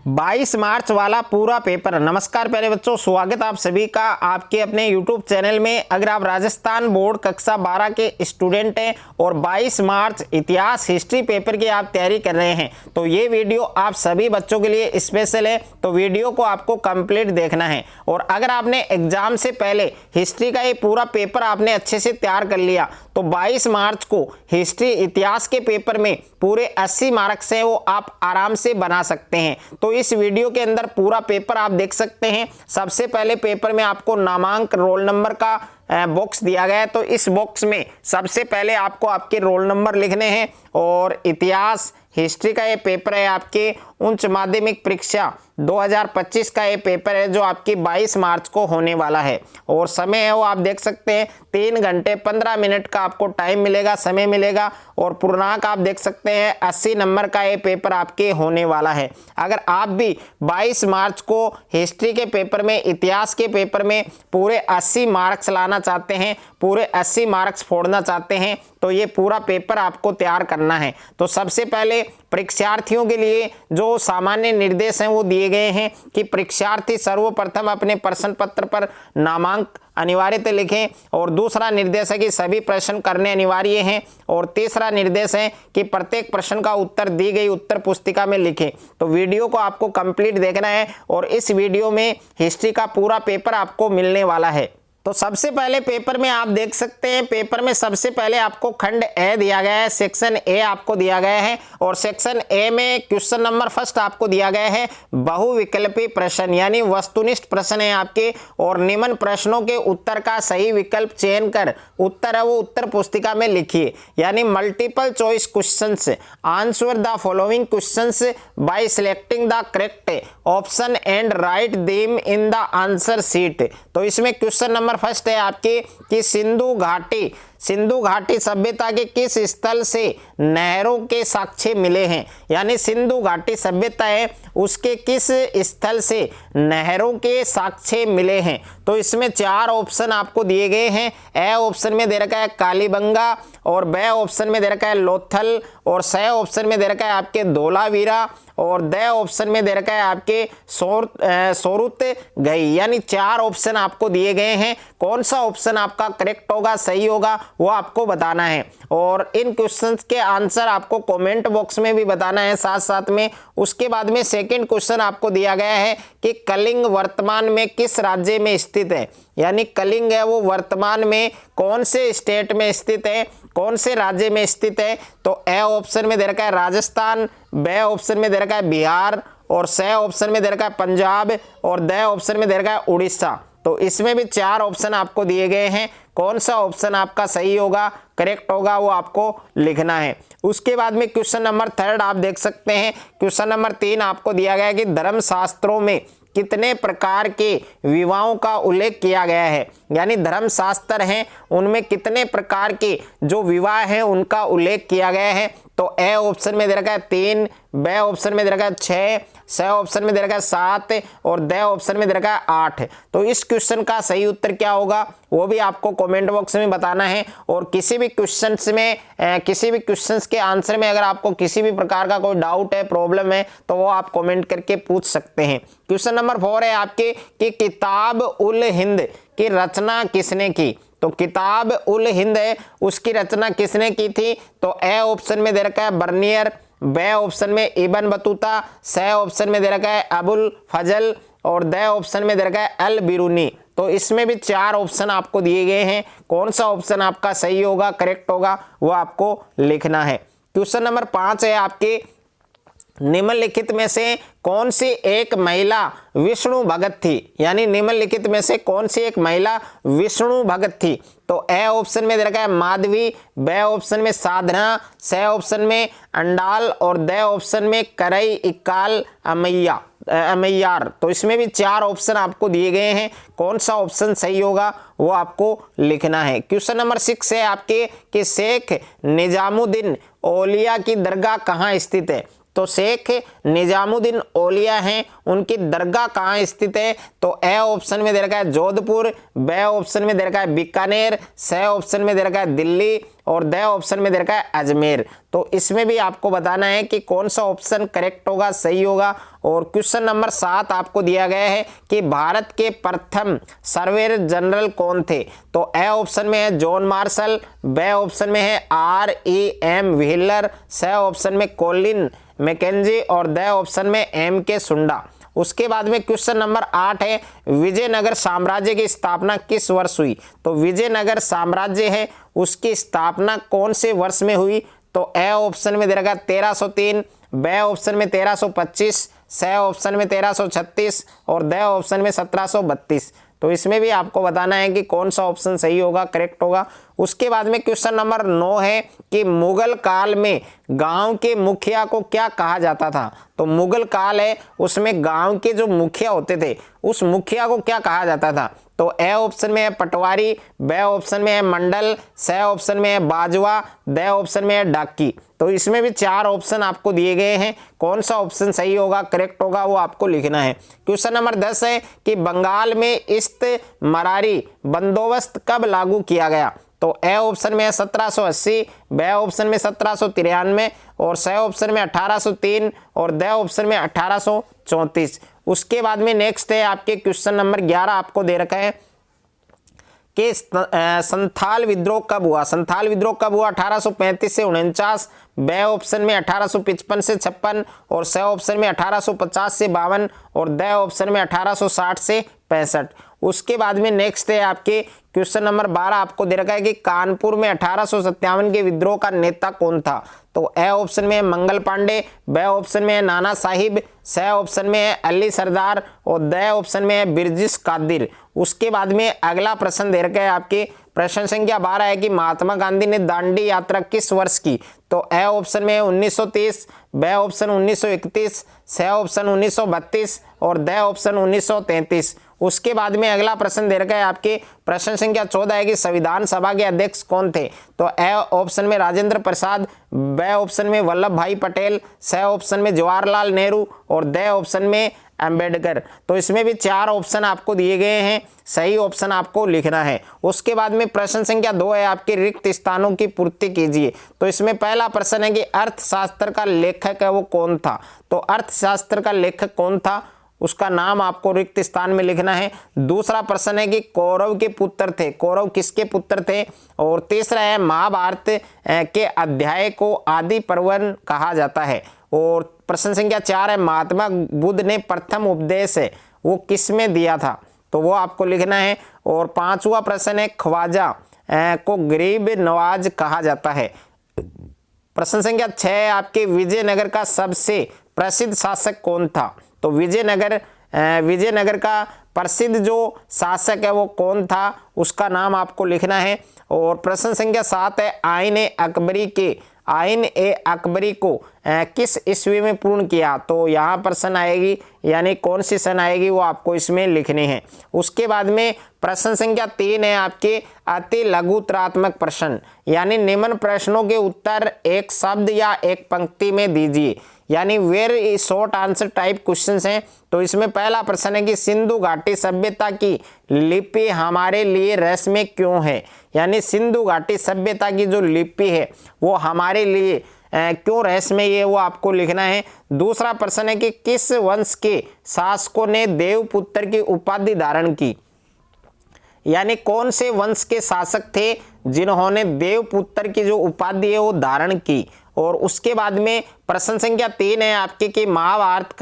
22 मार्च वाला पूरा पेपर। नमस्कार प्यारे बच्चों, स्वागत आप सभी का आपके अपने YouTube चैनल में। अगर आप राजस्थान बोर्ड कक्षा 12 के स्टूडेंट हैं और 22 मार्च इतिहास हिस्ट्री पेपर की आप तैयारी कर रहे हैं तो ये वीडियो आप सभी बच्चों के लिए स्पेशल है, तो वीडियो को आपको कंप्लीट देखना है। और अगर आपने एग्जाम से पहले हिस्ट्री का ये पूरा पेपर आपने अच्छे से तैयार कर लिया तो 22 मार्च को हिस्ट्री इतिहास के पेपर में पूरे 80 मार्क्स हैं वो आप आराम से बना सकते हैं। तो इस वीडियो के अंदर पूरा पेपर आप देख सकते हैं। सबसे पहले पेपर में आपको नामांक रोल नंबर का बॉक्स दिया गया है, तो इस बॉक्स में सबसे पहले आपको आपके रोल नंबर लिखने हैं। और इतिहास हिस्ट्री का ये पेपर है आपके उच्च माध्यमिक परीक्षा 2025 का ये पेपर है जो आपकी 22 मार्च को होने वाला है। और समय है वो आप देख सकते हैं 3 घंटे 15 मिनट का आपको टाइम मिलेगा, समय मिलेगा। और पूर्णांक आप देख सकते हैं 80 नंबर का ये पेपर आपके होने वाला है। अगर आप भी 22 मार्च को हिस्ट्री के पेपर में, इतिहास के पेपर में पूरे 80 मार्क्स लाना चाहते हैं, पूरे 80 मार्क्स फोड़ना चाहते हैं तो ये पूरा पेपर आपको तैयार करना है। तो सबसे पहले परीक्षार्थियों के लिए जो सामान्य निर्देश हैं वो दिए गए हैं कि परीक्षार्थी सर्वप्रथम अपने प्रश्न पत्र पर नामांक अनिवार्यतः लिखें। और दूसरा निर्देश है कि सभी प्रश्न करने अनिवार्य हैं। और तीसरा निर्देश है कि प्रत्येक प्रश्न का उत्तर दी गई उत्तर पुस्तिका में लिखें। तो वीडियो को आपको कंप्लीट देखना है और इस वीडियो में हिस्ट्री का पूरा पेपर आपको मिलने वाला है। तो सबसे पहले पेपर में आप देख सकते हैं, पेपर में सबसे पहले आपको खंड ए दिया गया है, सेक्शन ए आपको दिया गया है। और सेक्शन ए में क्वेश्चन नंबर फर्स्ट आपको दिया गया है बहुविकल्पी प्रश्न, यानी वस्तुनिष्ठ प्रश्न है आपके। और निम्न प्रश्नों के उत्तर का सही विकल्प चयन कर उत्तर है वो उत्तर पुस्तिका में लिखिए, यानी multiple choice questions. Answer the following questions bye selecting the correct option and write them in the answer sheet. तो इसमें क्वेश्चन नंबर फर्स्ट है आपके कि सिंधु घाटी सभ्यता के किस स्थल से नहरों के साक्ष्य मिले हैं, यानी सिंधु घाटी सभ्यता है उसके किस स्थल से नहरों के साक्ष्य मिले हैं। तो इसमें 4 ऑप्शन आपको दिए गए हैं। ए ऑप्शन में दे रखा है कालीबंगा, और बी ऑप्शन में दे रखा है लोथल, और सी ऑप्शन में दे रखा है आपके धोलावीरा, और द ऑप्शन में दे रखा है आपके सोरुत गई। यानी 4 ऑप्शन आपको दिए गए हैं। कौन सा ऑप्शन आपका करेक्ट होगा, सही होगा, वो आपको बताना है। और इन क्वेश्चंस के आंसर आपको कमेंट बॉक्स में भी बताना है साथ साथ में। उसके बाद में सेकंड क्वेश्चन आपको दिया गया है कि कलिंग वर्तमान में किस राज्य में स्थित है, यानी कलिंग है वो वर्तमान में कौन से स्टेट में स्थित है, कौन से राज्य में स्थित है। तो ए ऑप्शन में दे रखा है राजस्थान, बी ऑप्शन में दे रखा है बिहार, और सी ऑप्शन में दे रखा है पंजाब, और द ऑप्शन में दे रखा है उड़ीसा। तो इसमें भी 4 ऑप्शन आपको दिए गए हैं। कौन सा ऑप्शन आपका सही होगा, करेक्ट होगा, वो आपको लिखना है। उसके बाद में क्वेश्चन नंबर 3 आप देख सकते हैं। क्वेश्चन नंबर 3 आपको दिया गया है कि धर्मशास्त्रों में कितने प्रकार के विवाहों का उल्लेख किया गया है, यानी धर्मशास्त्र हैं उनमें कितने प्रकार के जो विवाह हैं उनका उल्लेख किया गया है। तो ए ऑप्शन में दे रखा है 3, बी ऑप्शन में दे रखा है 6, सी ऑप्शन में दे रखा है 7, और द ऑप्शन में दे रखा है 8। तो इस क्वेश्चन का सही उत्तर क्या होगा वो भी आपको कमेंट बॉक्स में बताना है। और किसी भी क्वेश्चंस में किसी भी क्वेश्चंस के आंसर में अगर आपको किसी भी प्रकार का कोई डाउट है, प्रॉब्लम है, तो वो आप कमेंट करके पूछ सकते हैं। क्वेश्चन नंबर 4 है आपके कि किताब उल हिंद की रचना किसने की। तो किताब उल हिंद है उसकी रचना किसने की थी। तो ए ऑप्शन में दे रखा है बर्नियर, बी ऑप्शन में इब्न बतूता, सी ऑप्शन में दे रखा है अबुल फजल, और द ऑप्शन में दे रखा है अल बिरूनी। तो इसमें भी 4 ऑप्शन आपको दिए गए हैं। कौन सा ऑप्शन आपका सही होगा, करेक्ट होगा, वो आपको लिखना है। क्वेश्चन नंबर 5 है आपके निम्नलिखित में से कौन सी एक महिला विष्णु भगत थी, यानी निम्नलिखित में से कौन सी एक महिला विष्णु भगत थी। तो ए ऑप्शन में दे रखा है माधवी, बी ऑप्शन में साधना, सी ऑप्शन में अंडाल, और द ऑप्शन में करई इक्काल अमैयार। तो इसमें भी 4 ऑप्शन आपको दिए गए हैं। कौन सा ऑप्शन सही होगा वो आपको लिखना है। क्वेश्चन नंबर 6 है आपके कि शेख निजामुद्दीन औलिया की दरगाह कहाँ स्थित है। तो शेख निजामुद्दीन औलिया हैं, उनकी दरगाह कहाँ स्थित है? तो ए ऑप्शन में दे रखा है जोधपुर, बी ऑप्शन में दे रखा है बीकानेर, सी ऑप्शन में दे रखा है दिल्ली और द ऑप्शन में दे रखा है अजमेर। तो इसमें भी आपको बताना है कि कौन सा ऑप्शन करेक्ट होगा, सही होगा। और क्वेश्चन नंबर 7 आपको दिया गया है कि भारत के प्रथम सर्वेयर जनरल कौन थे? तो ए ऑप्शन में है जॉन मार्शल, बी ऑप्शन में है R.E.M. व्हीलर, सी ऑप्शन में कोलिन मैकेंजी और द ऑप्शन में M.K. सुंडा। उसके बाद में क्वेश्चन नंबर 8 है विजयनगर साम्राज्य की स्थापना किस वर्ष हुई? तो विजयनगर साम्राज्य है उसकी स्थापना कौन से वर्ष में हुई? तो ए ऑप्शन में दे रखा 1303, बी ऑप्शन में 1325, सी ऑप्शन में 1336 और द ऑप्शन में 1732। तो इसमें भी आपको बताना है कि कौन सा ऑप्शन सही होगा, करेक्ट होगा। उसके बाद में क्वेश्चन नंबर 9 है कि मुगल काल में गांव के मुखिया को क्या कहा जाता था? तो मुगल काल है उसमें गांव के जो मुखिया होते थे उस मुखिया को क्या कहा जाता था? तो ए ऑप्शन में है पटवारी, बी ऑप्शन में है मंडल, सी ऑप्शन में है बाजवा, द ऑप्शन में है डाकी। तो इसमें भी 4 ऑप्शन आपको दिए गए हैं, कौन सा ऑप्शन सही होगा, करेक्ट होगा, वो आपको लिखना है। क्वेश्चन नंबर 10 है कि बंगाल में इस्तेमारी बंदोबस्त कब लागू किया गया? तो ए ऑप्शन में है 1780, बी ऑप्शन में 1793 और सी ऑप्शन में 1803 और द ऑप्शन में 1834। उसके बाद में नेक्स्ट है आपके क्वेश्चन नंबर 11 आपको दे रखा है कि संथाल विद्रोह कब हुआ? संथाल विद्रोह कब हुआ? 1835 से 49, बी ऑप्शन में 1855 से 56 और सी ऑप्शन में 1850 से 52 और द ऑप्शन में 1860 से 65। उसके बाद में नेक्स्ट है आपके क्वेश्चन नंबर 12 आपको दे रखा है कि कानपुर में 1857 के विद्रोह का नेता कौन था? तो ए ऑप्शन में है मंगल पांडे, बी ऑप्शन में है नाना साहिब, सी ऑप्शन में है अली सरदार और द ऑप्शन में है बिरजिस कादिर। उसके बाद में अगला प्रश्न दे रखा है आपके प्रश्न संख्या 12 है कि महात्मा गांधी ने दांडी यात्रा किस वर्ष की? तो ए ऑप्शन में है 1930, बी ऑप्शन 1931, सी ऑप्शन 1932 और द ऑप्शन 1933। उसके बाद में अगला प्रश्न दे रखा है आपके प्रश्न संख्या 14 है कि संविधान सभा के अध्यक्ष कौन थे? तो ए ऑप्शन में राजेंद्र प्रसाद, बी ऑप्शन में वल्लभ भाई पटेल, सी ऑप्शन में जवाहरलाल नेहरू और द ऑप्शन में अंबेडकर। तो इसमें भी 4 ऑप्शन आपको दिए गए हैं, सही ऑप्शन आपको लिखना है। उसके बाद में प्रश्न संख्या 2 है आपके रिक्त स्थानों की पूर्ति कीजिए। तो इसमें पहला प्रश्न है कि अर्थशास्त्र का लेखक है वो कौन था? तो अर्थशास्त्र का लेखक कौन था उसका नाम आपको रिक्त स्थान में लिखना है। दूसरा प्रश्न है कि कौरव के पुत्र थे, कौरव किसके पुत्र थे? और तीसरा है महाभारत के अध्याय को आदि पर्व कहा जाता है। और प्रश्न संख्या 4 है महात्मा बुद्ध ने प्रथम उपदेश है वो किस में दिया था? तो वो आपको लिखना है। और 5वां प्रश्न है ख्वाजा को गरीब नवाज कहा जाता है। प्रश्न संख्या 6 आपके विजयनगर का सबसे प्रसिद्ध शासक कौन था? तो विजयनगर का प्रसिद्ध जो शासक है वो कौन था उसका नाम आपको लिखना है। और प्रश्न संख्या 7 है आइन ए अकबरी को किस ईस्वी में पूर्ण किया? तो यहाँ पर सन आएगी यानी कौन सी सन आएगी वो आपको इसमें लिखने हैं। उसके बाद में प्रश्न संख्या 3 है आपके अति लघुतरात्मक प्रश्न, यानी निम्न प्रश्नों के उत्तर एक शब्द या एक पंक्ति में दीजिए, यानी very short answer type questions हैं। तो इसमें पहला प्रश्न है कि सिंधु घाटी सभ्यता की लिपि हमारे लिए रहस्यमय क्यों है? यानी सिंधु घाटी सभ्यता की जो लिपि है वो हमारे लिए क्यों रहस्यमय है वो आपको लिखना है। दूसरा प्रश्न है कि किस वंश के शासकों ने देवपुत्र की उपाधि धारण की? यानी कौन से वंश के शासक थे जिन्होंने देवपुत्र की जो उपाधि है वो धारण की? और उसके बाद में प्रश्न संख्या 3 है आपके कि महाभारत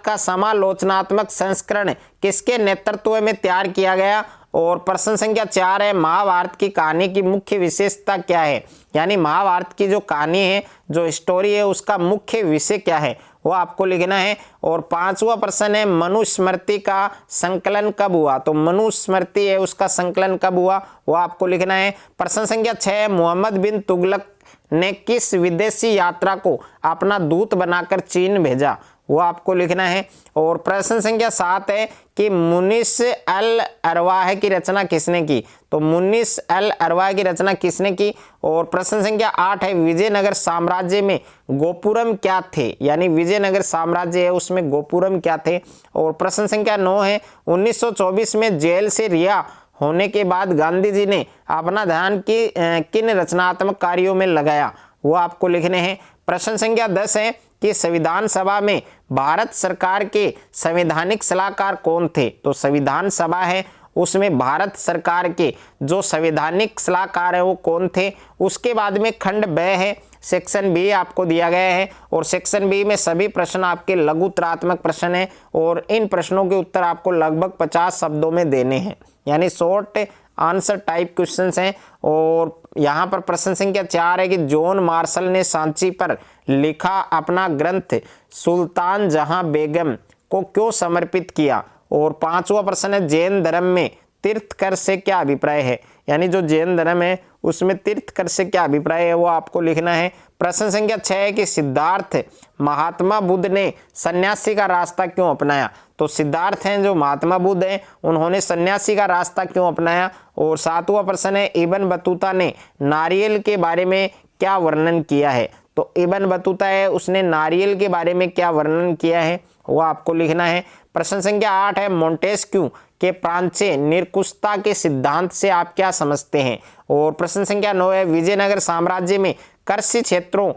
का समालोचनात्मक संस्करण किसके नेतृत्व में तैयार किया गया? और प्रश्न संख्या 4 है महाभारत की कहानी की मुख्य विशेषता क्या है? यानी महाभारत की जो कहानी है, जो स्टोरी है, उसका मुख्य विषय क्या है वो आपको लिखना है। और 5वां प्रश्न है मनुस्मृति का संकलन कब हुआ? तो मनुस्मृति है उसका संकलन कब हुआ वो आपको लिखना है। प्रश्न संख्या 6 मोहम्मद बिन तुगलक ने किस विदेशी यात्रा को अपना दूत बनाकर चीन भेजा? वो आपको लिखना है। और प्रश्न संख्या 7 है कि मुनिस अल अरवाह की रचना किसने की? तो मुनिस अल अरवाह की रचना किसने की? और प्रश्न संख्या 8 है विजयनगर साम्राज्य में गोपुरम क्या थे? यानी विजयनगर साम्राज्य है उसमें गोपुरम क्या थे? और प्रश्न संख्या 9 है 1924 में जेल से रिहा होने के बाद गांधी जी ने अपना ध्यान किन रचनात्मक कार्यों में लगाया? वो आपको लिखने हैं। प्रश्न संख्या 10 है कि संविधान सभा में भारत सरकार के संवैधानिक सलाहकार कौन थे? तो संविधान सभा है उसमें भारत सरकार के जो संवैधानिक सलाहकार है वो कौन थे? उसके बाद में खंड ब है, सेक्शन बी आपको दिया गया है और सेक्शन बी में सभी प्रश्न आपके लघु उत्तरात्मक प्रश्न है और इन प्रश्नों के उत्तर आपको लगभग 50 शब्दों में देने हैं, यानी शॉर्ट आंसर टाइप क्वेश्चंस हैं। और यहाँ पर प्रश्न संख्या 4 है कि जॉन मार्शल ने सांची पर लिखा अपना ग्रंथ सुल्तान जहां बेगम को क्यों समर्पित किया? और 5वां प्रश्न है जैन धर्म में तीर्थकर से क्या अभिप्राय है? यानी जो जैन धर्म है उसमें तीर्थकर से क्या अभिप्राय है वो आपको लिखना है। प्रश्न संख्या 6 है कि सिद्धार्थ महात्मा बुद्ध ने सन्यासी का रास्ता क्यों अपनाया? तो सिद्धार्थ हैं जो महात्मा बुद्ध हैं उन्होंने सन्यासी का रास्ता क्यों अपनाया? और 7वां प्रश्न है इब्न बतूता ने नारियल के बारे में क्या वर्णन किया है? तो इब्न बतूता है उसने नारियल के बारे में क्या वर्णन किया है वो आपको लिखना है। प्रश्न संख्या 8 है मोंटेस्क्यू के प्रांचे निरकुशता के सिद्धांत से आप क्या समझते हैं? और प्रश्न संख्या 9 है विजयनगर साम्राज्य में कृषि क्षेत्रों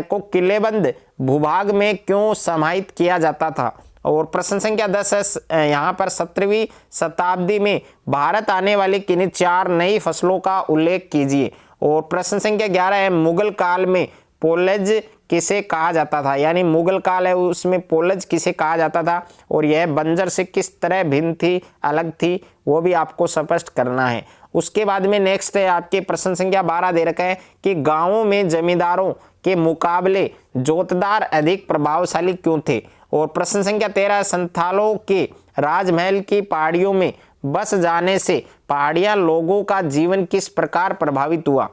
को किलेबंद भूभाग में क्यों समाहित किया जाता था? और प्रश्न संख्या 10 है यहाँ पर 17वीं शताब्दी में भारत आने वाली किन्हीं 4 नई फसलों का उल्लेख कीजिए। और प्रश्न संख्या 11 है मुगल काल में पोलज किसे कहा जाता था? यानी मुगल काल है उसमें पोलज किसे कहा जाता था और यह बंजर से किस तरह भिन्न थी, अलग थी, वो भी आपको स्पष्ट करना है। उसके बाद में नेक्स्ट है आपके प्रश्न संख्या 12 दे रखा है कि गांवों में जमींदारों के मुकाबले जोतदार अधिक प्रभावशाली क्यों थे? और प्रश्न संख्या 13 संथालों के राजमहल की पहाड़ियों में बस जाने से पहाड़िया लोगों का जीवन किस प्रकार प्रभावित हुआ?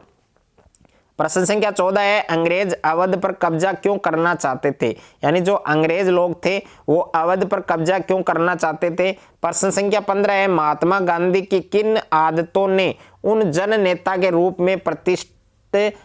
प्रश्न संख्या 14 है अंग्रेज अवध पर कब्जा क्यों करना चाहते थे? यानी जो अंग्रेज लोग थे वो अवध पर कब्जा क्यों करना चाहते थे? प्रश्न संख्या 15 है महात्मा गांधी की किन आदतों ने उन जन नेता के रूप में प्रतिष्ठा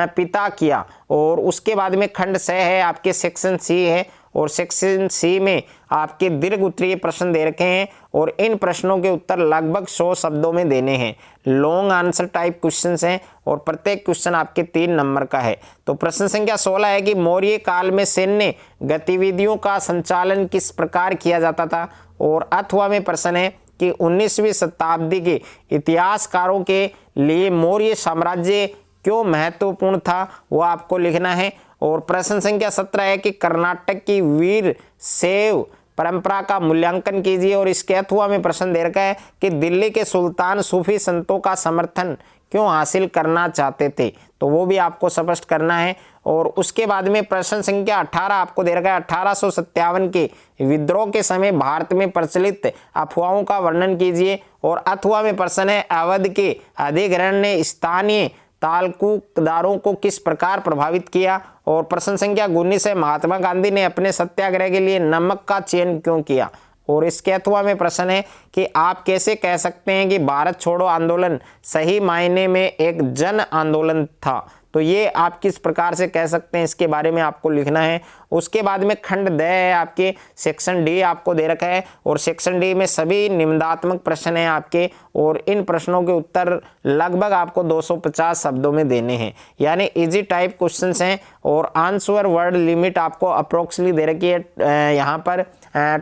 पिता किया? और उसके बाद में खंड 6 है आपके सेक्शन सी है और सेक्शन सी में आपके दीर्घ उत्तरीय प्रश्न दे रखे हैं और इन प्रश्नों के उत्तर लगभग 100 शब्दों में देने हैं। लॉन्ग आंसर टाइप क्वेश्चंस हैं और प्रत्येक क्वेश्चन आपके 3 नंबर का है। तो प्रश्न संख्या 16 है कि मौर्य काल में सैन्य गतिविधियों का संचालन किस प्रकार किया जाता था? और अथवा में प्रश्न है कि 19वीं शताब्दी के इतिहासकारों के लिए मौर्य साम्राज्य क्यों महत्वपूर्ण था? वो आपको लिखना है। और प्रश्न संख्या 17 है कि कर्नाटक की वीर शैव परंपरा का मूल्यांकन कीजिए। और इसके अथवा में प्रश्न दे रखा है कि दिल्ली के सुल्तान सूफी संतों का समर्थन क्यों हासिल करना चाहते थे? तो वो भी आपको स्पष्ट करना है। और उसके बाद में प्रश्न संख्या 18 आपको दे रखा है 1857 के विद्रोह के समय भारत में प्रचलित अफवाहों का वर्णन कीजिए। और अथवा में प्रश्न है अवध के अधिग्रहण ने स्थानीय तालुकदारों को किस प्रकार प्रभावित किया? और प्रश्न संख्या 19 है महात्मा गांधी ने अपने सत्याग्रह के लिए नमक का चयन क्यों किया? और इसके अथवा में प्रश्न है कि आप कैसे कह सकते हैं कि भारत छोड़ो आंदोलन सही मायने में एक जन आंदोलन था? तो ये आप किस प्रकार से कह सकते हैं इसके बारे में आपको लिखना है। उसके बाद में खंड द है आपके सेक्शन डी आपको दे रखा है और सेक्शन डी में सभी निबंधात्मक प्रश्न हैं आपके और इन प्रश्नों के उत्तर लगभग आपको 250 शब्दों में देने हैं, यानी इजी टाइप क्वेश्चंस हैं। और आंसर वर्ड लिमिट आपको अप्रोक्सीमेटली दे रखी है, यहाँ पर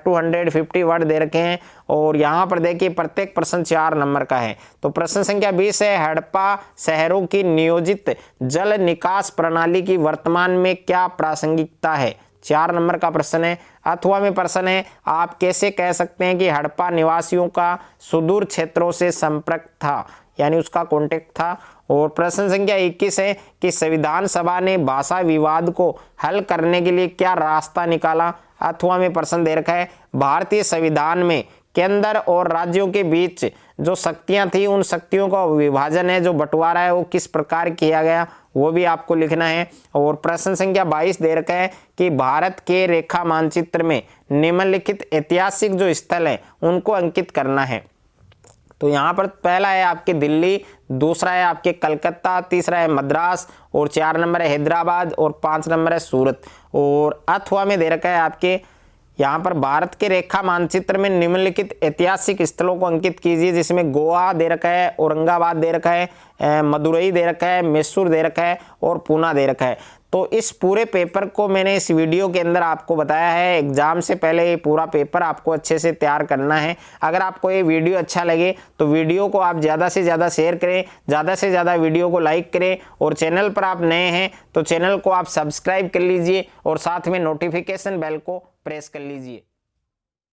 250 वर्ड दे रखे हैं और यहाँ पर देखिए प्रत्येक प्रश्न 4 नंबर का है। तो प्रश्न संख्या 20 है हड़प्पा शहरों की नियोजित जल निकास प्रणाली की वर्तमान में क्या प्रासंगिकता है? 4 नंबर का प्रश्न है। अथवा में प्रश्न है आप कैसे कह सकते हैं कि हड़प्पा निवासियों का सुदूर क्षेत्रों से संपर्क था, यानी उसका कॉन्टेक्ट था। और प्रश्न संख्या 21 है कि संविधान सभा ने भाषा विवाद को हल करने के लिए क्या रास्ता निकाला? अथवा में प्रश्न दे रखा है भारतीय संविधान में केंद्र और राज्यों के बीच जो शक्तियां थी उन शक्तियों का विभाजन है, जो बंटवारा है वो किस प्रकार किया गया वो भी आपको लिखना है। और प्रश्न संख्या 22 दे रखा है कि भारत के रेखा मानचित्र में निम्नलिखित ऐतिहासिक जो स्थल हैं उनको अंकित करना है। तो यहाँ पर पहला है आपके दिल्ली, दूसरा है आपके कलकत्ता, तीसरा है मद्रास और 4 नंबर है हैदराबाद और 5 नंबर है सूरत। और अथवा में दे रखा है आपके यहाँ पर भारत के रेखा मानचित्र में निम्नलिखित ऐतिहासिक स्थलों को अंकित कीजिए, जिसमें गोवा दे रखा है, औरंगाबाद दे रखा है, मदुरई दे रखा है, मैसूर दे रखा है और पूना दे रखा है। तो इस पूरे पेपर को मैंने इस वीडियो के अंदर आपको बताया है। एग्जाम से पहले ये पूरा पेपर आपको अच्छे से तैयार करना है। अगर आपको ये वीडियो अच्छा लगे तो वीडियो को आप ज़्यादा से ज़्यादा शेयर करें, ज़्यादा से ज़्यादा वीडियो को लाइक करें और चैनल पर आप नए हैं तो चैनल को आप सब्सक्राइब कर लीजिए और साथ में नोटिफिकेशन बेल को प्रेस कर लीजिए।